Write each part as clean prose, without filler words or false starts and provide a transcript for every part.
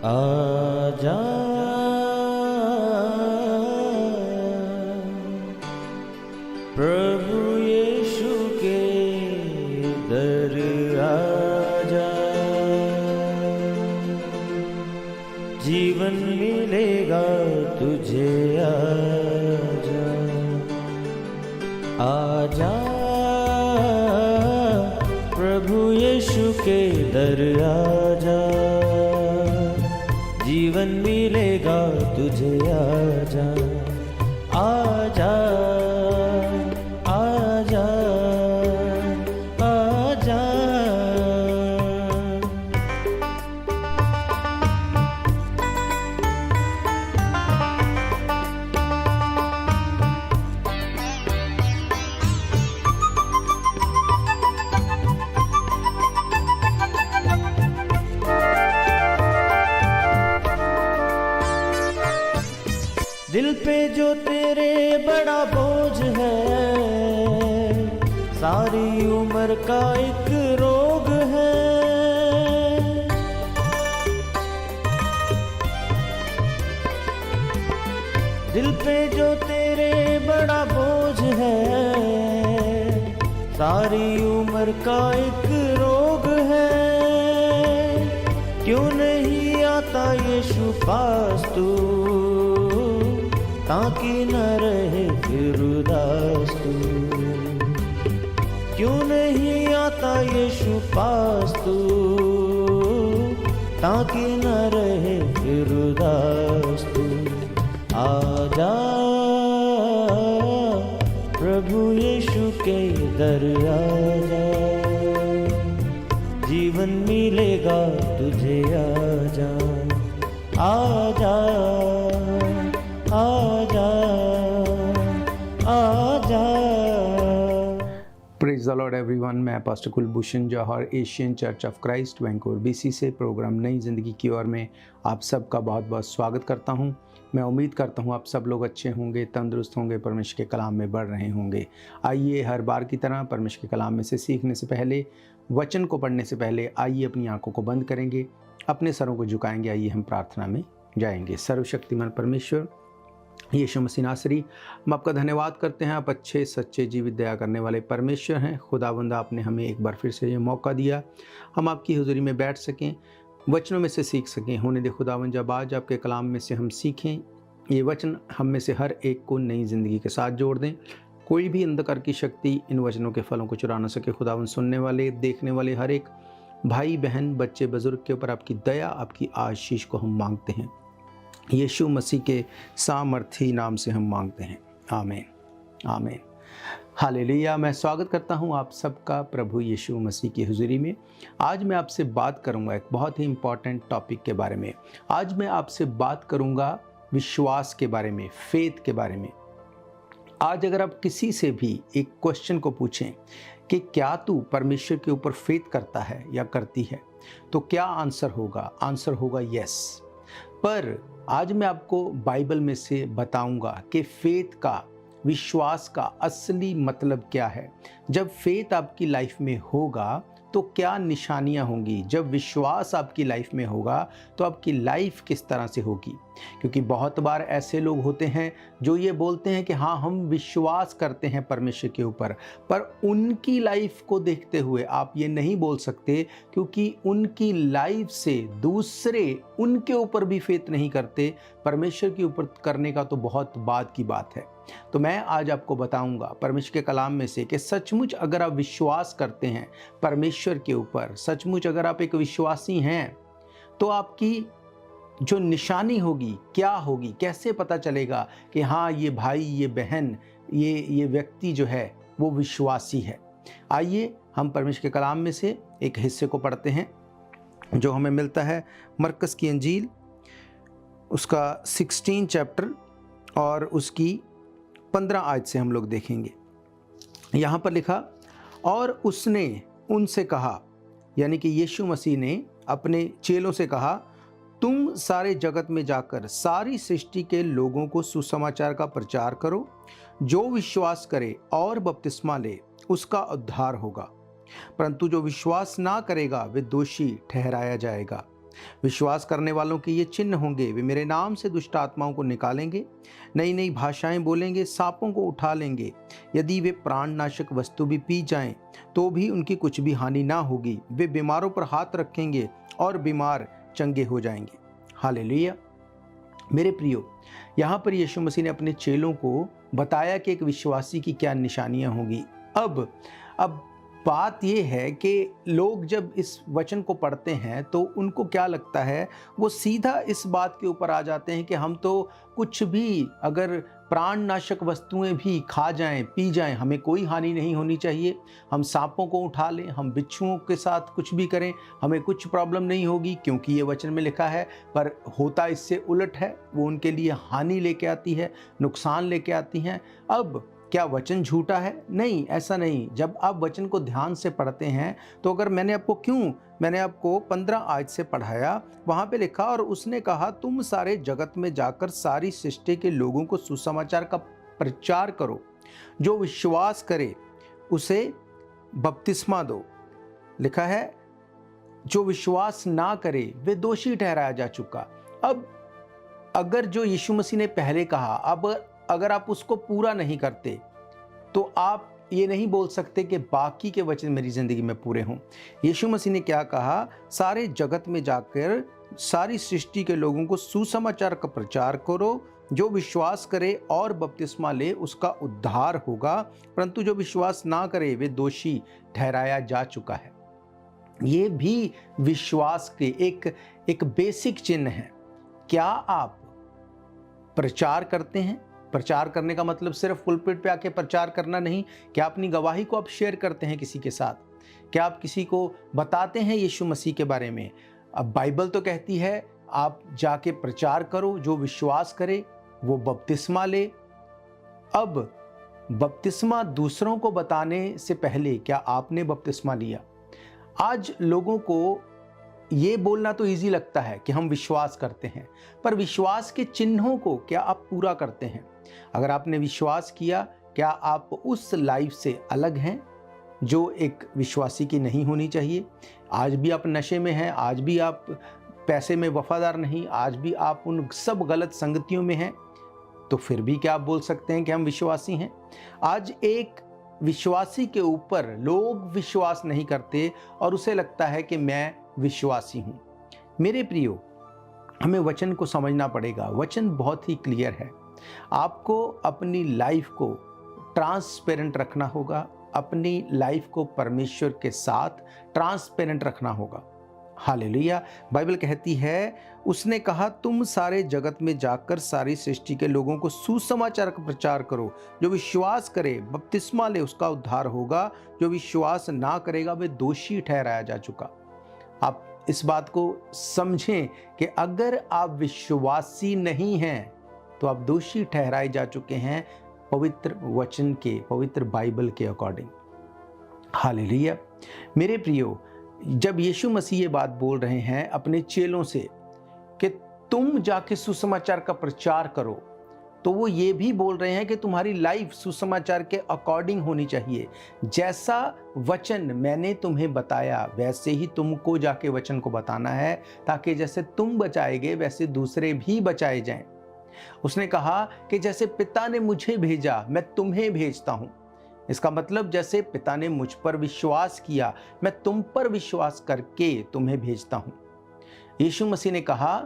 आजा प्रभु यीशु के दर आजा, जीवन मिलेगा तुझे। आजा आजा प्रभु यीशु के दर आजा, जीवन मिलेगा तुझे। आजा आजा आजा आजा। दिल पे जो तेरे बड़ा बोझ है, सारी उम्र का एक रोग है। दिल पे जो तेरे बड़ा बोझ है, सारी उम्र का एक रोग है। क्यों नहीं आता यीशु पास तू, ताकि न रहे फिर उदास तू। क्यों नहीं आता यीशु पास तू, ताकि न रहे फिर उदास तू। आजा प्रभु यीशु के दर आजा, जीवन मिलेगा तुझे। आजा आजा आजा आजा। Praise the Lord everyone. मैं pastor Kulbhushan Johar, Asian church of Christ Vancouver BC से प्रोग्राम नई ज़िंदगी की ओर में आप सबका बहुत बहुत स्वागत करता हूं। मैं उम्मीद करता हूं आप सब लोग अच्छे होंगे, तंदुरुस्त होंगे, परमेश्वर के कलाम में बढ़ रहे होंगे। आइए हर बार की तरह परमेश्वर के कलाम में से सीखने से पहले, वचन को पढ़ने से पहले आइए अपनी आंखों को बंद करेंगे, अपने सरों को झुकाएंगे। आइए हम प्रार्थना में जाएंगे। सर्वशक्तिमान परमेश्वर यीशु मसीह नासरी, हम आपका धन्यवाद करते हैं। आप अच्छे सच्चे जीवित दया करने वाले परमेश्वर हैं। खुदावंदा, आपने हमें एक बार फिर से ये मौका दिया हम आपकी हुजूरी में बैठ सकें, वचनों में से सीख सकें। होने दे खुदावंद, जब आज आपके कलाम में से हम सीखें, ये वचन हम में से हर एक को नई ज़िंदगी के साथ जोड़ दें। कोई भी अंधकार की शक्ति इन वचनों के फलों को चुरा ना सके। खुदावंद, सुनने वाले, देखने वाले हर एक भाई बहन, बच्चे बुजुर्ग के ऊपर आपकी दया, आपकी आशीष को हम मांगते हैं। यीशु मसीह के सामर्थी नाम से हम मांगते हैं। आमीन आमीन हालेलुया। मैं स्वागत करता हूं आप सबका प्रभु यीशु मसीह की हुजूरी में। आज मैं आपसे बात करूंगा एक बहुत ही इम्पॉर्टेंट टॉपिक के बारे में। आज मैं आपसे बात करूंगा विश्वास के बारे में, फेथ के बारे में। आज अगर आप किसी से भी एक क्वेश्चन को पूछें कि क्या तू परमेश्वर के ऊपर फेथ करता है या करती है, तो क्या आंसर होगा? आंसर होगा यस। पर आज मैं आपको बाइबल में से बताऊंगा कि फेथ का, विश्वास का असली मतलब क्या है। जब फेथ आपकी लाइफ में होगा तो क्या निशानियां होंगी, जब विश्वास आपकी लाइफ में होगा तो आपकी लाइफ किस तरह से होगी। क्योंकि बहुत बार ऐसे लोग होते हैं जो ये बोलते हैं कि हाँ, हम विश्वास करते हैं परमेश्वर के ऊपर, पर उनकी लाइफ को देखते हुए आप ये नहीं बोल सकते, क्योंकि उनकी लाइफ से दूसरे उनके ऊपर भी फेथ नहीं करते। परमेश्वर के ऊपर करने का तो बहुत बाद की बात है। तो मैं आज आपको बताऊंगा परमेश्वर के कलाम में से कि सचमुच अगर आप विश्वास करते हैं परमेश्वर के ऊपर, सचमुच अगर आप एक विश्वासी हैं, तो आपकी जो निशानी होगी क्या होगी, कैसे पता चलेगा कि हाँ, ये भाई, ये बहन, ये व्यक्ति जो है वो विश्वासी है। आइए हम परमेश्वर के कलाम में से एक हिस्से को पढ़ते हैं जो हमें मिलता है मरकस की अंजील, उसका 16 चैप्टर और उसकी 15 आयत से हम लोग देखेंगे। यहाँ पर लिखा, और उसने उनसे कहा, यानी कि यीशु मसीह ने अपने चेलों से कहा, तुम सारे जगत में जाकर सारी सृष्टि के लोगों को सुसमाचार का प्रचार करो। जो विश्वास करे और बपतिस्मा ले उसका उद्धार होगा, परंतु जो विश्वास ना करेगा वे दोषी ठहराया जाएगा। विश्वास करने वालों के ये चिन्ह होंगे, वे मेरे नाम से दुष्ट आत्माओं को निकालेंगे, नई नई भाषाएं बोलेंगे, सांपों को उठा लेंगे, यदि वे प्राणनाशक वस्तु भी पी जाएं तो भी उनकी कुछ भी हानि ना होगी, वे बीमारों पर हाथ रखेंगे और बीमार चंगे हो जाएंगे। हालेलुया। मेरे प्रियो, यहाँ पर यीशु मसीह ने अपने चेलों को बताया कि एक विश्वासी की क्या निशानियां होंगी। अब बात यह है कि लोग जब इस वचन को पढ़ते हैं तो उनको क्या लगता है, वो सीधा इस बात के ऊपर आ जाते हैं कि हम तो कुछ भी, अगर प्राणनाशक वस्तुएं भी खा जाएं, पी जाएं, हमें कोई हानि नहीं होनी चाहिए। हम सांपों को उठा लें, हम बिच्छुओं के साथ कुछ भी करें, हमें कुछ प्रॉब्लम नहीं होगी, क्योंकि ये वचन में लिखा है। पर होता इससे उलट है, वो उनके लिए हानि लेके आती है, नुकसान लेके आती हैं। अब क्या वचन झूठा है? नहीं, ऐसा नहीं। जब आप वचन को ध्यान से पढ़ते हैं तो अगर मैंने आपको 15 आयत से पढ़ाया, वहाँ पे लिखा, और उसने कहा तुम सारे जगत में जाकर सारी सृष्टि के लोगों को सुसमाचार का प्रचार करो, जो विश्वास करे उसे बपतिस्मा दो। लिखा है जो विश्वास ना करे वे दोषी ठहराया जा चुका। अब अगर जो यीशु मसीह ने पहले कहा, अब अगर आप उसको पूरा नहीं करते तो आप ये नहीं बोल सकते कि बाकी के वचन मेरी जिंदगी में पूरे हों। यीशु मसीह ने क्या कहा? सारे जगत में जाकर सारी सृष्टि के लोगों को सुसमाचार का प्रचार करो, जो विश्वास करे और बपतिस्मा ले उसका उद्धार होगा, परंतु जो विश्वास ना करे वे दोषी ठहराया जा चुका है। ये भी विश्वास के एक बेसिक चिन्ह है। क्या आप प्रचार करते हैं? प्रचार करने का मतलब सिर्फ पुलपिट पे आके प्रचार करना नहीं। क्या अपनी गवाही को आप शेयर करते हैं किसी के साथ? क्या आप किसी को बताते हैं यीशु मसीह के बारे में? अब बाइबल तो कहती है आप जाके प्रचार करो, जो विश्वास करे वो बपतिस्मा ले। अब बपतिस्मा दूसरों को बताने से पहले क्या आपने बपतिस्मा लिया? आज लोगों को ये बोलना तो इजी लगता है कि हम विश्वास करते हैं, पर विश्वास के चिन्हों को क्या आप पूरा करते हैं? अगर आपने विश्वास किया, क्या आप उस लाइफ से अलग हैं जो एक विश्वासी की नहीं होनी चाहिए? आज भी आप नशे में हैं, आज भी आप पैसे में वफादार नहीं, आज भी आप उन सब गलत संगतियों में हैं, तो फिर भी क्या आप बोल सकते हैं कि हम विश्वासी हैं? आज एक विश्वासी के ऊपर लोग विश्वास नहीं करते और उसे लगता है कि मैं विश्वासी हूं। मेरे प्रियो, हमें वचन को समझना पड़ेगा। वचन बहुत ही क्लियर है। आपको अपनी लाइफ को ट्रांसपेरेंट रखना होगा, अपनी लाइफ को परमेश्वर के साथ ट्रांसपेरेंट रखना होगा। हालेलुया। बाइबल कहती है, उसने कहा तुम सारे जगत में जाकर सारी सृष्टि के लोगों को सुसमाचार का प्रचार करो, जो विश्वास करे बपतिस्मा ले उसका उद्धार होगा, जो विश्वास ना करेगा वे दोषी ठहराया जा चुका। आप इस बात को समझें कि अगर आप विश्वासी नहीं हैं तो आप दोषी ठहराए जा चुके हैं पवित्र वचन के, पवित्र बाइबल के अकॉर्डिंग। हालेलुया। मेरे प्रियो, जब यीशु मसीह ये बात बोल रहे हैं अपने चेलों से कि तुम जाके सुसमाचार का प्रचार करो, तो वो ये भी बोल रहे हैं कि तुम्हारी लाइफ सुसमाचार के अकॉर्डिंग होनी चाहिए। जैसा वचन मैंने तुम्हें बताया वैसे ही तुमको जाके वचन को बताना है, ताकि जैसे तुम बचाएगे वैसे दूसरे भी बचाए जाएं। उसने कहा कि जैसे पिता ने मुझे भेजा मैं तुम्हें भेजता हूं। इसका मतलब जैसे पिता ने मुझ पर विश्वास किया, मैं तुम पर विश्वास करके तुम्हें भेजता हूं। यीशु मसीह ने कहा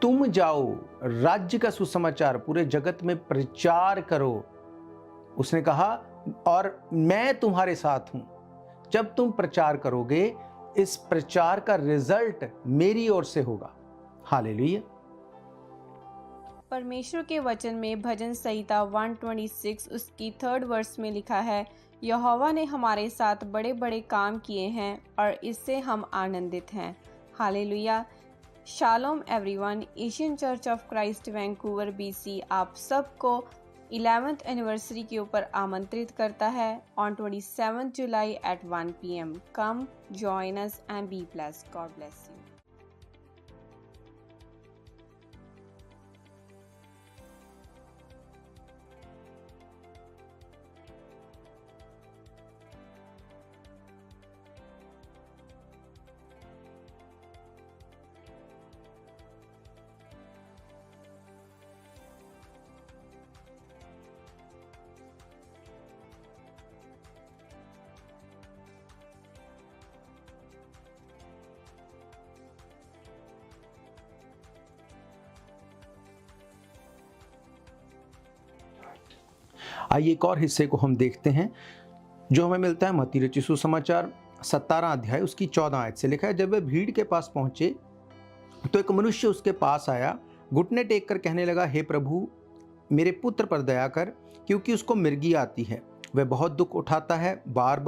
तुम जाओ, राज्य का सुसमाचार पूरे जगत में प्रचार करो। उसने कहा और मैं तुम्हारे साथ हूं। जब तुम प्रचार करोगे, इस प्रचार का रिजल्ट मेरी ओर से होगा। हालेलुया। परमेश्वर के वचन में भजन संहिता 126 उसकी 3rd वर्स में लिखा है, यहोवा ने हमारे साथ बड़े बड़े काम किए हैं और इससे हम आनंदित हैं। Hallelujah. Shalom everyone. Asian church of Christ Vancouver BC आप सबको 11th एनिवर्सरी के ऊपर आमंत्रित करता है on 27 July at 1 PM। Come, join us and be blessed. God bless you. आइए एक और हिस्से को हम देखते हैं जो हमें मिलता है मत्ती रचित सुसमाचार 17 अध्याय उसकी 14 आयत से। लिखा है, जब वे भीड़ के पास पहुंचे तो एक मनुष्य उसके पास आया, घुटने टेक कर कहने लगा, हे प्रभु, मेरे पुत्र पर दया कर, क्योंकि उसको मिर्गी आती है। वह बहुत दुख उठाता है, बार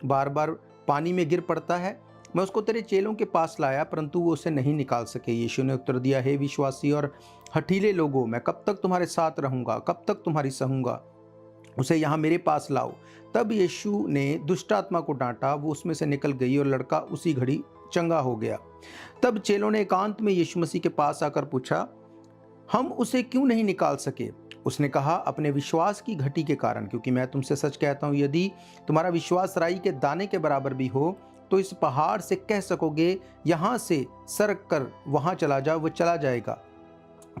बार पानी में गिर पड़ता है। मैं उसको तेरे चेलों के पास लाया, परंतु वो उसे नहीं निकाल सके। यीशु ने उत्तर दिया, हे विश्वासी और हठीले लोगों, मैं कब तक तुम्हारे साथ रहूंगा, कब तक तुम्हारी सहूंगा, उसे यहाँ मेरे पास लाओ। तब यीशु ने दुष्ट आत्मा को डांटा, वो उसमें से निकल गई और लड़का उसी घड़ी चंगा हो गया। तब चेलों ने एकांत में यीशु मसीह के पास आकर पूछा, हम उसे क्यों नहीं निकाल सके? उसने कहा, अपने विश्वास की घटी के कारण, क्योंकि मैं तुमसे सच कहता हूँ, यदि तुम्हारा विश्वास राई के दाने के बराबर भी हो तो इस पहाड़ से कह सकोगे, यहाँ से सरक कर वहाँ चला जा, वो चला जाएगा।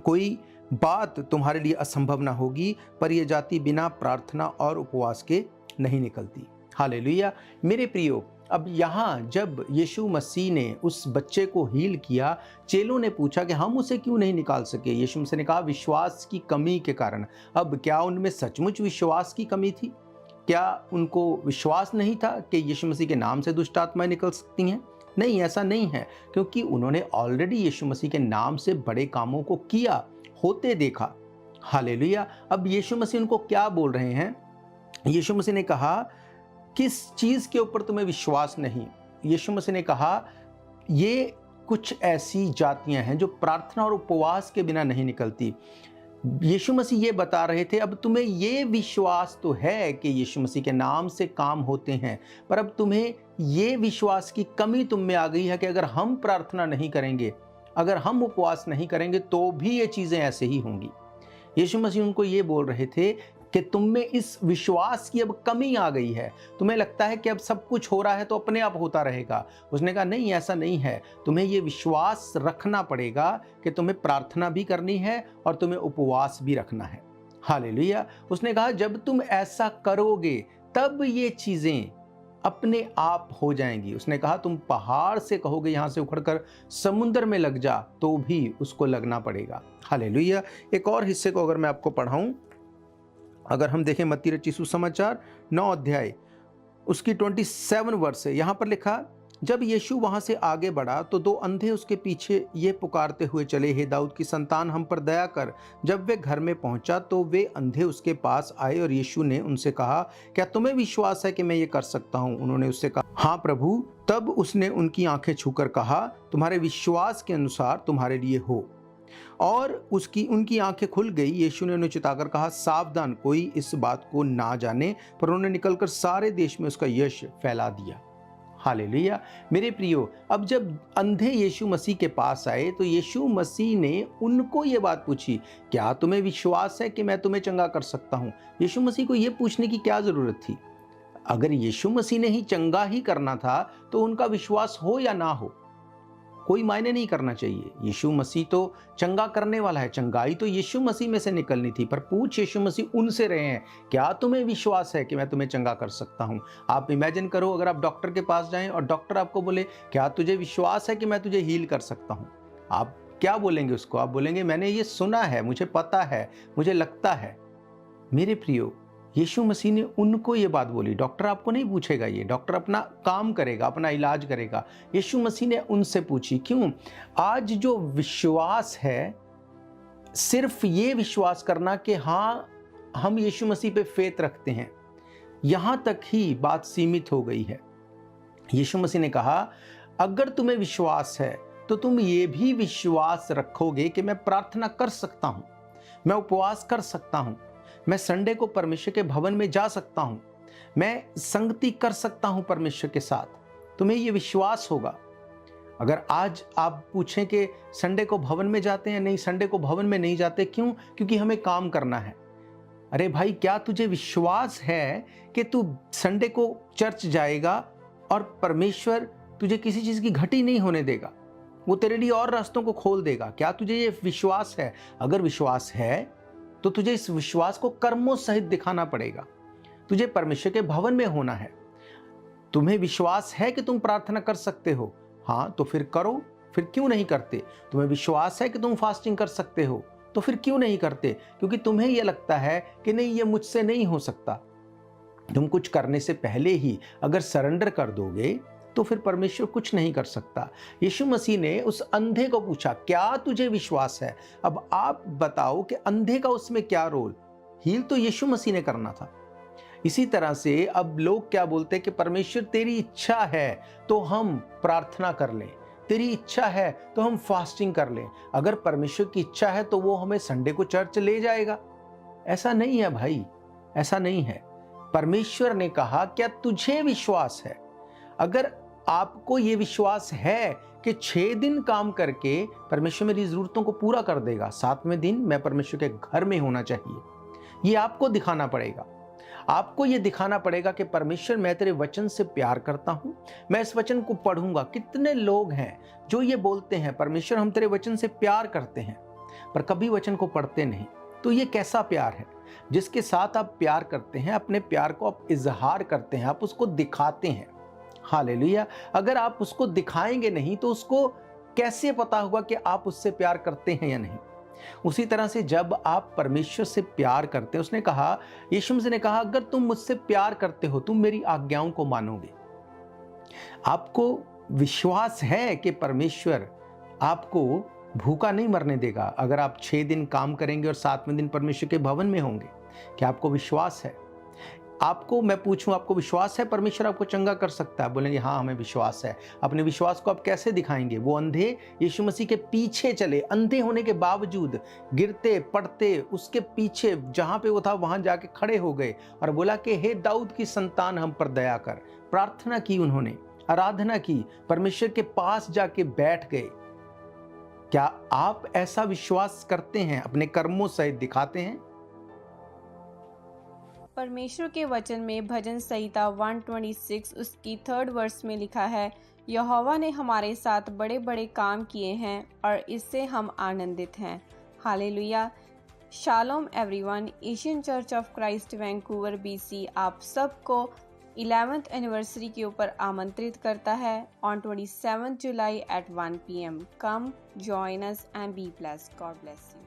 कोई बात तुम्हारे लिए असंभव ना होगी। पर यह जाति बिना प्रार्थना और उपवास के नहीं निकलती। हालेलुया। मेरे प्रियो, अब यहाँ जब यीशु मसीह ने उस बच्चे को हील किया, चेलों ने पूछा कि हम उसे क्यों नहीं निकाल सके। यीशु मसीह ने कहा, विश्वास की कमी के कारण। अब क्या उनमें सचमुच विश्वास की कमी थी? क्या उनको विश्वास नहीं था कि यीशु मसीह के नाम से दुष्ट आत्माएं निकल सकती हैं? नहीं, ऐसा नहीं है, क्योंकि उन्होंने ऑलरेडी यीशु मसीह के नाम से बड़े कामों को किया, होते देखा। हालेलुया। अब यीशु मसीह उनको क्या बोल रहे हैं? यीशु मसीह ने कहा, किस चीज़ के ऊपर तुम्हें विश्वास नहीं? यीशु मसीह ने कहा, ये कुछ ऐसी जातियां हैं जो प्रार्थना और उपवास के बिना नहीं निकलती। यीशु मसीह ये बता रहे थे, अब तुम्हें ये विश्वास तो है कि यीशु मसीह के नाम से काम होते हैं, पर अब तुम्हें ये विश्वास की कमी तुम में आ गई है कि अगर हम प्रार्थना नहीं करेंगे, अगर हम उपवास नहीं करेंगे, तो भी ये चीज़ें ऐसे ही होंगी। यीशु मसीह उनको ये बोल रहे थे कि तुम में इस विश्वास की अब कमी आ गई है। तुम्हें लगता है कि अब सब कुछ हो रहा है तो अपने आप होता रहेगा। उसने कहा, नहीं, ऐसा नहीं है। तुम्हें ये विश्वास रखना पड़ेगा कि तुम्हें प्रार्थना भी करनी है और तुम्हें उपवास भी रखना है। हालेलुया। उसने कहा, जब तुम ऐसा करोगे तब ये चीज़ें अपने आप हो जाएंगी। उसने कहा, तुम पहाड़ से कहोगे यहाँ से उखड़कर समुद्र में लग जा, तो भी उसको लगना पड़ेगा। हालेलुया। एक और हिस्से को अगर मैं आपको पढ़ाऊं, अगर हम देखें मत्ती रचित सुसमाचार 9 अध्याय उसकी 27 वर्ष है। यहाँ पर लिखा, जब यीशु वहाँ से आगे बढ़ा तो 2 अंधे उसके पीछे ये पुकारते हुए चले, हे दाऊद की संतान, हम पर दया कर। जब वे घर में पहुँचा तो वे अंधे उसके पास आए और यीशु ने उनसे कहा, क्या तुम्हें विश्वास है कि मैं ये कर सकता हूँ? उन्होंने उससे कहा, हाँ प्रभु। तब उसने उनकी आंखें छूकर कहा, तुम्हारे विश्वास के अनुसार तुम्हारे लिए हो। और उनकी आंखें खुल गई। यीशु ने उन्हें चिताकर कहा, सावधान, कोई इस बात को ना जाने। पर उन्होंने निकलकर सारे देश में उसका यश फैला दिया। हालेलुया। मेरे प्रियो, अब जब अंधे यीशु मसीह के पास आए तो यीशु मसीह ने उनको ये बात पूछी, क्या तुम्हें विश्वास है कि मैं तुम्हें चंगा कर सकता हूँ? यीशु मसीह को ये पूछने की क्या जरूरत थी? अगर यीशु मसीह ने ही चंगा ही करना था तो उनका विश्वास हो या ना हो, कोई मायने नहीं करना चाहिए। यीशु मसीह तो चंगा करने वाला है, चंगाई तो यीशु मसीह में से निकलनी थी। पर पूछ यीशु मसीह उनसे रहे हैं, क्या तुम्हें विश्वास है कि मैं तुम्हें चंगा कर सकता हूं? आप इमेजिन करो, अगर आप डॉक्टर के पास जाएं और डॉक्टर आपको बोले, क्या तुझे विश्वास है कि मैं तुझे हील कर सकता हूं? आप क्या बोलेंगे उसको? आप बोलेंगे, मैंने ये सुना है, मुझे पता है, मुझे लगता है। मेरे प्रियो, यीशु मसीह ने उनको ये बात बोली। डॉक्टर आपको नहीं पूछेगा, ये डॉक्टर अपना काम करेगा, अपना इलाज करेगा। यीशु मसीह ने उनसे पूछी। क्यों? आज जो विश्वास है, सिर्फ ये विश्वास करना कि हाँ, हम यीशु मसीह पे फेथ रखते हैं, यहाँ तक ही बात सीमित हो गई है। यीशु मसीह ने कहा, अगर तुम्हें विश्वास है तो तुम ये भी विश्वास रखोगे कि मैं प्रार्थना कर सकता हूँ, मैं उपवास कर सकता हूँ, मैं संडे को परमेश्वर के भवन में जा सकता हूं, मैं संगति कर सकता हूं परमेश्वर के साथ। तुम्हें यह विश्वास होगा। अगर आज आप पूछें कि संडे को भवन में जाते हैं? नहीं, संडे को भवन में नहीं जाते। क्यों? क्योंकि हमें काम करना है। अरे भाई, क्या तुझे विश्वास है कि तू संडे को चर्च जाएगा और परमेश्वर तुझे किसी चीज की घटी नहीं होने देगा? वो तेरे लिए और रास्तों को खोल देगा। क्या तुझे ये विश्वास है? अगर विश्वास है तो तुझे इस विश्वास को कर्मों सहित दिखाना पड़ेगा। तुझे परमेश्वर के भवन में होना है। तुम्हें विश्वास है कि तुम प्रार्थना कर सकते हो? हाँ, तो फिर करो। फिर क्यों नहीं करते? तुम्हें विश्वास है कि तुम फास्टिंग कर सकते हो? तो फिर क्यों नहीं करते? क्योंकि तुम्हें यह लगता है कि नहीं, ये मुझसे नहीं हो सकता। तुम कुछ करने से पहले ही अगर सरेंडर कर दोगे तो फिर परमेश्वर कुछ नहीं कर सकता। यीशु मसीह ने उस अंधे को पूछा, क्या तुझे विश्वास है? अब आप बताओ कि अंधे का उसमें क्या रोल? हील तो यीशु मसीह ने करना था। इसी तरह से अब लोग क्या बोलते हैं कि परमेश्वर तेरी इच्छा है तो हम प्रार्थना कर लें, तेरी इच्छा है तो हम फास्टिंग कर लें। अगर परमेश्वर की इच्छा है तो वो हमें संडे को चर्च ले जाएगा। ऐसा नहीं है भाई, ऐसा नहीं है। परमेश्वर ने कहा, क्या तुझे विश्वास है? अगर आपको ये विश्वास है कि 6 दिन काम करके परमेश्वर मेरी जरूरतों को पूरा कर देगा, 7वें दिन मैं परमेश्वर के घर में होना चाहिए, ये आपको दिखाना पड़ेगा। आपको ये दिखाना पड़ेगा कि परमेश्वर मैं तेरे वचन से प्यार करता हूं, मैं इस वचन को पढ़ूंगा। कितने लोग हैं जो ये बोलते हैं परमेश्वर हम तेरे वचन से प्यार करते हैं, पर कभी वचन को पढ़ते नहीं। तो ये कैसा प्यार है? जिसके साथ आप प्यार करते हैं, अपने प्यार को आप इजहार करते हैं, आप उसको दिखाते हैं। हालेलुया। अगर आप उसको दिखाएंगे नहीं तो उसको कैसे पता होगा कि आप उससे प्यार करते हैं या नहीं? उसी तरह से जब आप परमेश्वर से प्यार करते हैं, उसने कहा, यीशु मसीह ने कहा, अगर तुम मुझसे प्यार करते हो तुम मेरी आज्ञाओं को मानोगे। आपको विश्वास है कि परमेश्वर आपको भूखा नहीं मरने देगा अगर आप 6 दिन काम करेंगे और 7वें दिन परमेश्वर के भवन में होंगे? क्या आपको विश्वास है? आपको मैं पूछूं, आपको विश्वास है परमेश्वर आपको चंगा कर सकता है? बोलेंगे हाँ हमें विश्वास है। अपने विश्वास को आप कैसे दिखाएंगे? वो अंधे यीशु मसीह के पीछे चले, अंधे होने के बावजूद गिरते पड़ते उसके पीछे जहां पे वो था वहां जाके खड़े हो गए और बोला कि हे दाऊद की संतान हम पर दया कर। प्रार्थना की, उन्होंने आराधना की, परमेश्वर के पास जाके बैठ गए। क्या आप ऐसा विश्वास करते हैं? अपने कर्मों सहित दिखाते हैं? परमेश्वर के वचन में भजन संहिता 126 उसकी 3rd वर्स में लिखा है, यहोवा ने हमारे साथ बड़े बड़े काम किए हैं और इससे हम आनंदित हैं। Hallelujah. Shalom everyone. Asian church of Christ Vancouver BC आप सबको 11th एनिवर्सरी के ऊपर आमंत्रित करता है on 27 July at 1 PM। Come, join us and be blessed. God bless you.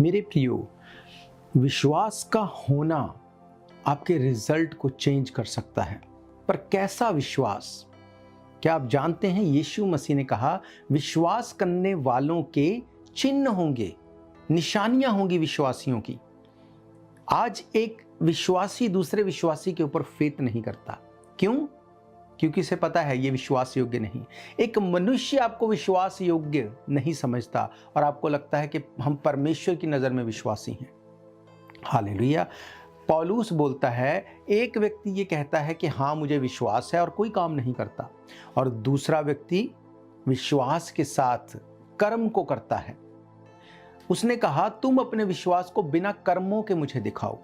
मेरे प्रियो, विश्वास का होना आपके रिजल्ट को चेंज कर सकता है, पर कैसा विश्वास? क्या आप जानते हैं यीशु मसीह ने कहा विश्वास करने वालों के चिन्ह होंगे, निशानियां होंगी विश्वासियों की। आज एक विश्वासी दूसरे विश्वासी के ऊपर फेथ नहीं करता। क्यों? क्योंकि इसे पता है ये विश्वास योग्य नहीं। एक मनुष्य आपको विश्वास योग्य नहीं समझता और आपको लगता है कि हम परमेश्वर की नज़र में विश्वासी हैं। हालेलुया। पौलुस बोलता है, एक व्यक्ति ये कहता है कि हाँ मुझे विश्वास है और कोई काम नहीं करता, और दूसरा व्यक्ति विश्वास के साथ कर्म को करता है। उसने कहा तुम अपने विश्वास को बिना कर्मों के मुझे दिखाओ।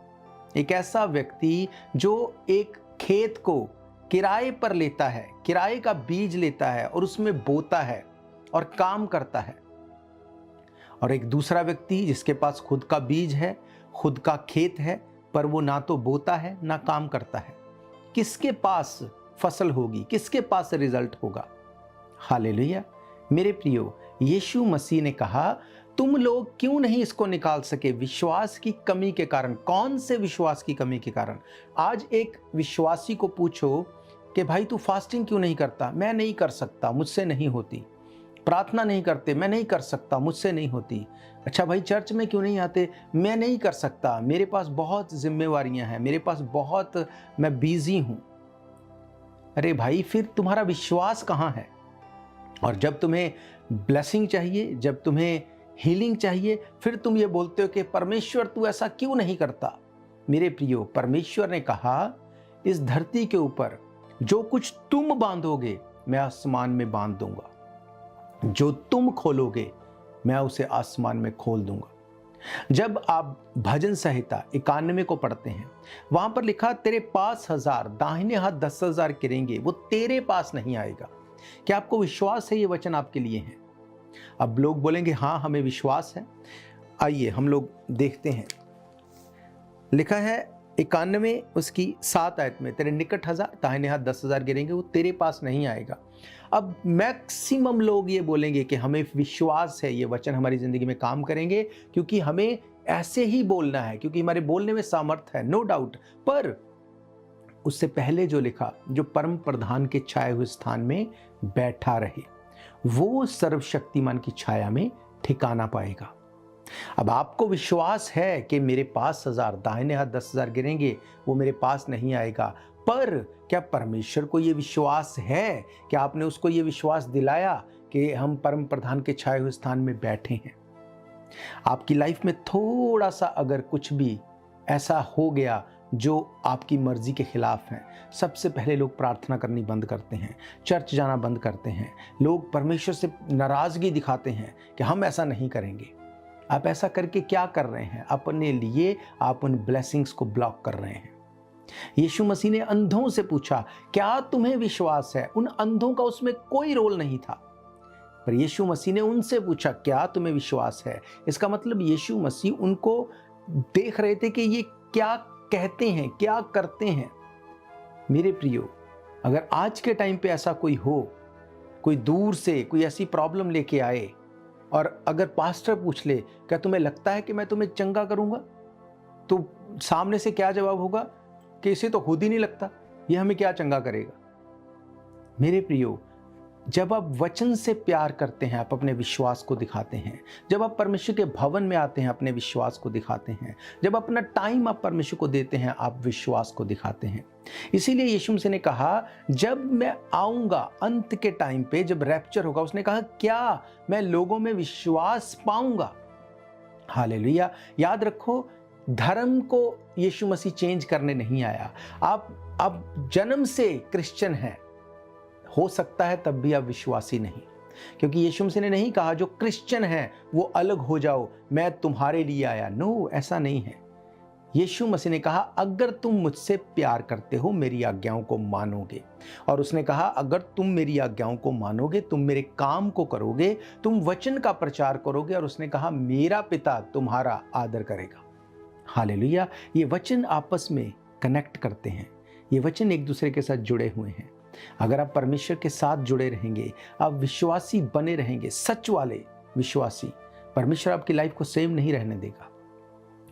एक ऐसा व्यक्ति जो एक खेत को किराए पर लेता है, किराए का बीज लेता है और उसमें बोता है और काम करता है, और एक दूसरा व्यक्ति जिसके पास खुद का बीज है, खुद का खेत है, पर वो ना तो बोता है ना काम करता है, किसके पास फसल होगी, किसके पास रिजल्ट होगा? हालेलुया। मेरे प्रियो, यीशु मसीह ने कहा तुम लोग क्यों नहीं इसको निकाल सके? विश्वास की कमी के कारण। कौन से विश्वास की कमी के कारण? आज एक विश्वासी को पूछो कि भाई तू फास्टिंग क्यों नहीं करता? मैं नहीं कर सकता, मुझसे नहीं होती। प्रार्थना नहीं करते? मैं नहीं कर सकता, मुझसे नहीं होती। अच्छा भाई चर्च में क्यों नहीं आते? मैं नहीं कर सकता, मेरे पास बहुत जिम्मेवारियां हैं, मेरे पास बहुत, मैं बिजी हूं। अरे भाई फिर तुम्हारा विश्वास कहाँ है? और जब तुम्हें ब्लेसिंग चाहिए, जब तुम्हें हीलिंग चाहिए, फिर तुम ये बोलते हो कि परमेश्वर तू ऐसा क्यों नहीं करता? मेरे प्रियो, परमेश्वर ने कहा इस धरती के ऊपर जो कुछ तुम बांधोगे मैं आसमान में बांध दूंगा, जो तुम खोलोगे मैं उसे आसमान में खोल दूंगा। जब आप भजन संहिता 91 को पढ़ते हैं, वहां पर लिखा तेरे पास 1000, दाहिने हाथ 10,000 गिरेंगे, वो तेरे पास नहीं आएगा। क्या आपको विश्वास है ये वचन आपके लिए है? अब लोग बोलेंगे हाँ हमें विश्वास है। आइए हम लोग देखते हैं। लिखा है 91 उसकी 7 आयत में, तेरे निकट 1000, दाहिने हाथ 10,000 गिरेंगे, वो तेरे पास नहीं आएगा। अब मैक्सिमम लोग ये बोलेंगे कि हमें विश्वास है ये वचन हमारी जिंदगी में काम करेंगे, क्योंकि हमें ऐसे ही बोलना है, क्योंकि हमारे बोलने में सामर्थ्य है, नो डाउट। पर उससे पहले जो लिखा, जो परम प्रधान के छाए हुए स्थान में बैठा रहे, वो सर्वशक्तिमान की छाया में ठिकाना पाएगा। अब आपको विश्वास है कि मेरे पास 1000, दाहिने हाथ 10,000 गिरेंगे, वो मेरे पास नहीं आएगा। पर क्या परमेश्वर को ये विश्वास है? क्या आपने उसको ये विश्वास दिलाया कि हम परम प्रधान के छाए हुए स्थान में बैठे हैं? आपकी लाइफ में थोड़ा सा अगर कुछ भी ऐसा हो गया जो आपकी मर्जी के खिलाफ है, सबसे पहले लोग प्रार्थना करनी बंद करते हैं, चर्च जाना बंद करते हैं, लोग परमेश्वर से नाराजगी दिखाते हैं कि हम ऐसा नहीं करेंगे। आप ऐसा करके क्या कर रहे हैं? अपने लिए आप उन ब्लेसिंग्स को ब्लॉक कर रहे हैं। यीशु मसीह ने अंधों से पूछा क्या तुम्हें विश्वास है? उन अंधों का उसमें कोई रोल नहीं था, पर यीशु मसीह ने उनसे पूछा क्या तुम्हें विश्वास है? इसका मतलब यीशु मसीह उनको देख रहे थे कि ये क्या कहते हैं, क्या करते हैं। मेरे प्रियो, अगर आज के टाइम पे ऐसा कोई हो, कोई दूर से कोई ऐसी प्रॉब्लम लेके आए और अगर पास्टर पूछ ले क्या तुम्हें लगता है कि मैं तुम्हें चंगा करूंगा, तो सामने से क्या जवाब होगा कि इसे तो खुद ही नहीं लगता, ये हमें क्या चंगा करेगा। मेरे प्रियो, जब आप वचन से प्यार करते हैं आप अपने विश्वास को दिखाते हैं। जब आप परमेश्वर के भवन में आते हैं अपने विश्वास को दिखाते हैं। जब अपना टाइम आप परमेश्वर को देते हैं आप विश्वास को दिखाते हैं। इसीलिए यीशु मसीह ने कहा जब मैं आऊंगा अंत के टाइम पे, जब रैप्चर होगा, उसने कहा क्या मैं लोगों में विश्वास पाऊंगा। हालेलुया। याद रखो, धर्म को यीशु मसीह चेंज करने नहीं आया। आप जन्म से क्रिश्चियन हैं, हो सकता है तब भी आप विश्वासी नहीं, क्योंकि यीशु मसीह ने नहीं कहा जो क्रिश्चियन है वो अलग हो जाओ, मैं तुम्हारे लिए आया। नो, ऐसा नहीं है। यीशु मसीह ने कहा अगर तुम मुझसे प्यार करते हो मेरी आज्ञाओं को मानोगे, और उसने कहा अगर तुम मेरी आज्ञाओं को मानोगे, तुम मेरे काम को करोगे, तुम वचन का प्रचार करोगे, और उसने कहा मेरा पिता तुम्हारा आदर करेगा। हालेलुया। ये वचन आपस में कनेक्ट करते हैं, ये वचन एक दूसरे के साथ जुड़े हुए हैं। अगर आप परमेश्वर के साथ जुड़े रहेंगे, आप विश्वासी बने रहेंगे, सच वाले विश्वासी, परमेश्वर आपकी लाइफ को सेव नहीं रहने देगा,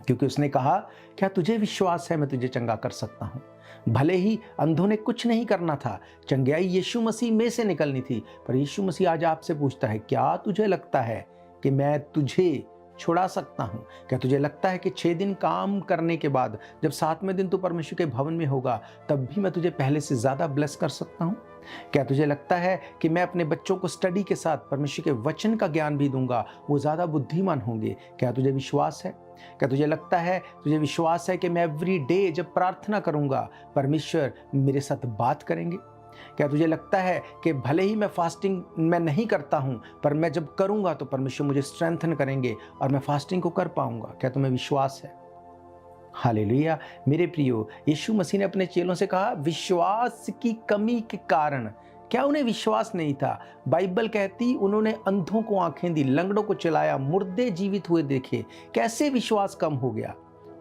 क्योंकि उसने कहा क्या तुझे विश्वास है मैं तुझे चंगा कर सकता हूं। भले ही अंधों ने कुछ नहीं करना था, चंगाई यीशु मसीह में से निकलनी थी, पर यीशु मसीह आज आपसे पूछता है क्या तुझे लगता है कि मैं तुझे छुड़ा सकता हूं? क्या तुझे लगता है कि 6 दिन काम करने के बाद जब 7वें दिन तू परमेश्वर के भवन में होगा तब भी मैं तुझे पहले से ज्यादा ब्लेस कर सकता हूं? क्या तुझे लगता है कि मैं अपने बच्चों को स्टडी के साथ परमेश्वर के वचन का ज्ञान भी दूंगा, वो ज्यादा बुद्धिमान होंगे? क्या तुझे विश्वास है? क्या तुझे लगता है, तुझे विश्वास है कि मैं एवरी डे जब प्रार्थना करूंगा परमेश्वर मेरे साथ बात करेंगे? क्या तुझे लगता है कि भले ही मैं फास्टिंग मैं नहीं करता हूं, पर मैं जब करूंगा तो परमेश्वर मुझे स्ट्रेंथन करेंगे और मैं फास्टिंग को कर पाऊंगा? क्या तुम्हें विश्वास है? हालेलुया। मेरे प्रियो, यीशु मसीह ने अपने चेलों से कहा विश्वास की कमी के कारण, क्या उन्हें विश्वास नहीं था? बाइबल कहती उन्होंने अंधों को आंखें दी, लंगड़ों को चलाया, मुर्दे जीवित हुए देखे। कैसे विश्वास कम हो गया?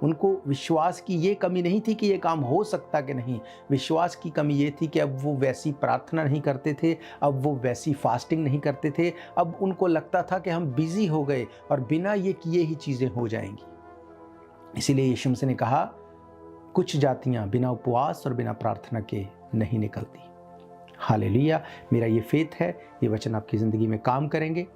उनको विश्वास की ये कमी नहीं थी कि ये काम हो सकता कि नहीं, विश्वास की कमी ये थी कि अब वो वैसी प्रार्थना नहीं करते थे, अब वो वैसी फास्टिंग नहीं करते थे। अब उनको लगता था कि हम बिजी हो गए और बिना ये किए ही चीज़ें हो जाएंगी। इसीलिए यीशु मसीह ने कहा कुछ जातियां बिना उपवास और बिना प्रार्थना के नहीं निकलती। हालेलुया। मेरा ये फेथ है, ये वचन आपकी ज़िंदगी में काम करेंगे।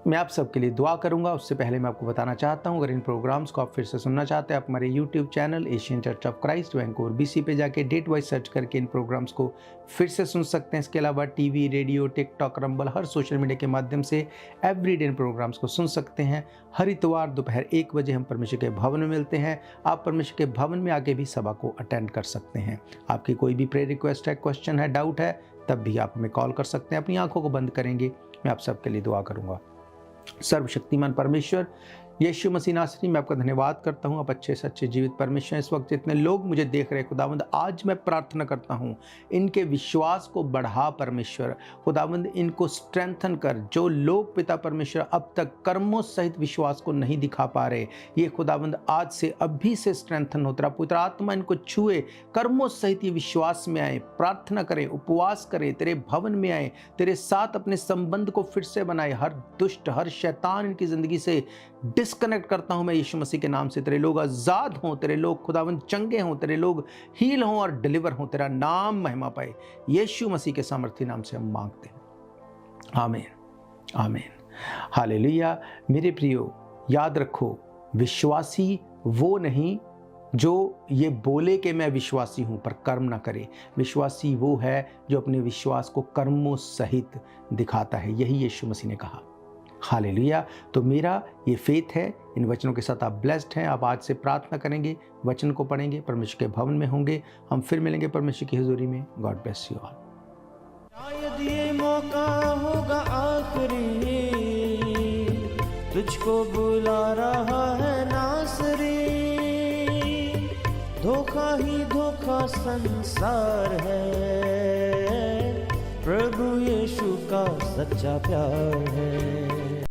मैं आप सबके लिए दुआ करूंगा। उससे पहले मैं आपको बताना चाहता हूं, अगर इन प्रोग्राम्स को आप फिर से सुनना चाहते हैं, आप हमारे YouTube channel Asian church of Christ Vancouver BC पे जाके डेट वाइज सर्च करके इन प्रोग्राम्स को फिर से सुन सकते हैं। इसके अलावा टीवी, रेडियो, टिकटॉक, रंबल, हर सोशल मीडिया के माध्यम से एवरीडे इन प्रोग्राम्स को सुन सकते हैं। हर इतवार दोपहर 1 बजे हम परमेश्वर के भवन में मिलते हैं। आप परमेश्वर के भवन में आके भी सभा को अटेंड कर सकते हैं। आपकी कोई भी प्रेयर रिक्वेस्ट है, क्वेश्चन है, डाउट है, तब भी आप हमें कॉल कर सकते हैं। अपनी आंखों को बंद करेंगे, मैं आप सबके लिए दुआ करूंगा। सर्वशक्तिमान परमेश्वर यीशु मसीह नासरी, मैं आपका धन्यवाद करता हूँ। आप अच्छे से अच्छे जीवित परमेश्वर हैं। इस वक्त जितने लोग मुझे देख रहे हैं खुदावंद, आज मैं प्रार्थना करता हूँ इनके विश्वास को बढ़ा परमेश्वर। खुदावंद इनको स्ट्रेंथन कर। जो लोग पिता परमेश्वर अब तक कर्मों सहित विश्वास को नहीं दिखा पा रहे, ये खुदावंद आज से अभी से स्ट्रेंथन हो। तेरा पवित्र आत्मा इनको छुए, कर्मों सहित ये विश्वास में आए, प्रार्थना करें, उपवास करें, तेरे भवन में आए, तेरे साथ अपने संबंध को फिर से बनाए। हर दुष्ट, हर शैतान इनकी जिंदगी से डिस्कनेक्ट करता हूं मैं यीशु मसीह के नाम से। तेरे लोग आजाद हों, तेरे लोग खुदावंद चंगे हों, तेरे लोग हील हों और डिलीवर हों। तेरा नाम महिमा पाए, यीशु मसीह के सामर्थ्य नाम से हम मांगते हैं, आमीन, आमीन, हालेलुया। मेरे प्रियो, याद रखो, विश्वासी वो नहीं जो ये बोले कि मैं विश्वासी हूं पर कर्म ना करे। विश्वासी वो है जो अपने विश्वास को कर्मों सहित दिखाता है। यही यीशु मसीह ने कहा। हालेलुया। तो मेरा ये फेथ है, इन वचनों के साथ आप ब्लेस्ड हैं। आप आज से प्रार्थना करेंगे, वचन को पढ़ेंगे, परमेश्वर के भवन में होंगे। हम फिर मिलेंगे परमेश्वर की हुजूरी में। God bless you all. शायद ये मौका होगा आखिरी, तुझको बुला रहा है नासरी। धोखा ही धोखा संसार है, प्रभु यीशु का सच्चा प्यार है।